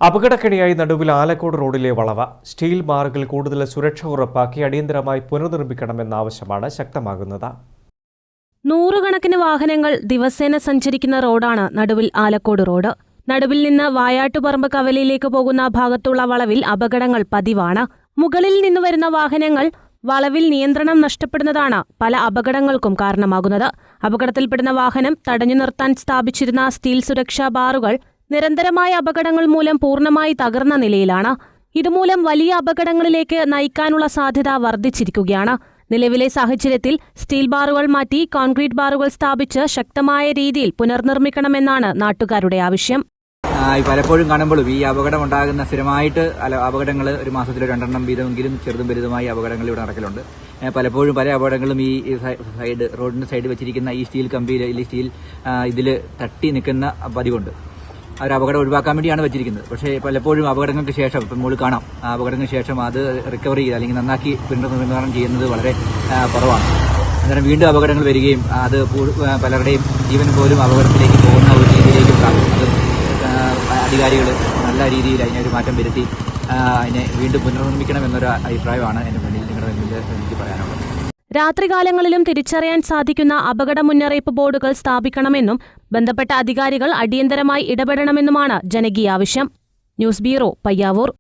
അപകടക്കെണിയായി നടുവിൽ ആലക്കോട് റോഡിലെ വളവ്. സ്റ്റീൽ ബാറുകൾ കൂടുതൽ സുരക്ഷ ഉറപ്പാക്കി അടിയന്തരമായി പുനർനിർമ്മിക്കണമെന്ന ആവശ്യമാണ് ശക്തമാകുന്നത്. നൂറുകണക്കിന് വാഹനങ്ങൾ ദിവസേന സഞ്ചരിക്കുന്ന റോഡാണ് നടുവിൽ ആലക്കോട് റോഡ്. നടുവിൽ നിന്ന് വായാട്ടുപറമ്പ് കവലയിലേക്ക് പോകുന്ന ഭാഗത്തുള്ള വളവിൽ അപകടങ്ങൾ പതിവാണ്. മുകളിൽ നിന്ന് വരുന്ന വാഹനങ്ങൾ വളവിൽ നിയന്ത്രണം നഷ്ടപ്പെടുന്നതാണ് പല അപകടങ്ങൾക്കും കാരണമാകുന്നത്. അപകടത്തിൽപ്പെടുന്ന വാഹനം തടഞ്ഞു നിർത്താൻ സ്ഥാപിച്ചിരുന്ന സ്റ്റീൽ സുരക്ഷാ ബാറുകൾ നിരന്തരമായ അപകടങ്ങൾ മൂലം പൂർണ്ണമായി തകർന്ന നിലയിലാണ്. ഇതുമൂലം വലിയ അപകടങ്ങളിലേക്ക് നയിക്കാനുള്ള സാധ്യത വർദ്ധിച്ചിരിക്കുകയാണ്. നിലവിലെ സാഹചര്യത്തിൽ സ്റ്റീൽ ബാറുകൾ മാറ്റി കോൺക്രീറ്റ് ബാറുകൾ സ്ഥാപിച്ച് ശക്തമായ രീതിയിൽ പുനർനിർമ്മിക്കണമെന്നാണ് നാട്ടുകാരുടെ ആവശ്യം. പലപ്പോഴും കാണുമ്പോഴും ഈ അപകടം ഉണ്ടാകുന്ന സ്ഥിരമായിട്ട് അപകടങ്ങൾ ഒരു മാസത്തിൽ 2 വീതമെങ്കിലും ചെറുതും വലുതുമായി അപകടങ്ങൾ ഇവിടെ നടക്കലുണ്ട്. പലപ്പോഴും പല അപകടങ്ങളും ഈ റോഡിന്റെ സൈഡ് വെച്ചിരിക്കുന്ന ഈ സ്റ്റീൽ കമ്പിയിൽ ഈ സ്റ്റീൽ ഇതിൽ തട്ടി നിൽക്കുന്ന പതിവുണ്ട്. ആ ഒരു അപകടം ഒഴിവാക്കാൻ വേണ്ടിയാണ് വെച്ചിരിക്കുന്നത്. പക്ഷേ പലപ്പോഴും അപകടങ്ങൾക്ക് ശേഷം ഇപ്പം നമ്മൾ കാണാം, അപകടങ്ങൾക്ക് ശേഷം അത് റിക്കവറി ചെയ്ത് അല്ലെങ്കിൽ നന്നാക്കി പുനർനിർമ്മാണം ചെയ്യുന്നത് വളരെ കുറവാണ്. അന്നേരം വീണ്ടും അപകടങ്ങൾ വരികയും അത് പലരുടെയും ജീവൻ പോലും അപകടത്തിലേക്ക് പോകുന്ന ഒരു രീതിയിലേക്ക് ഉണ്ടാകും. അത് അധികാരികൾ നല്ല രീതിയിൽ അതിനൊരു മാറ്റം വരുത്തി അതിനെ വീണ്ടും പുനർനിർമ്മിക്കണം എന്നൊരു അഭിപ്രായമാണ് എൻ്റെ മുന്നിൽ നിങ്ങളുടെ മുന്നിൽ എനിക്ക് പറയാനുള്ളത്. രാത്രികാലങ്ങളിലും തിരിച്ചറിയാൻ സാധിക്കുന്ന അപകട മുന്നറിയിപ്പ് ബോർഡുകൾ സ്ഥാപിക്കണമെന്നും ബന്ധപ്പെട്ട അധികാരികൾ അടിയന്തരമായി ഇടപെടണമെന്നുമാണ് ജനകീയ ആവശ്യം. News bureau, Payyavoor.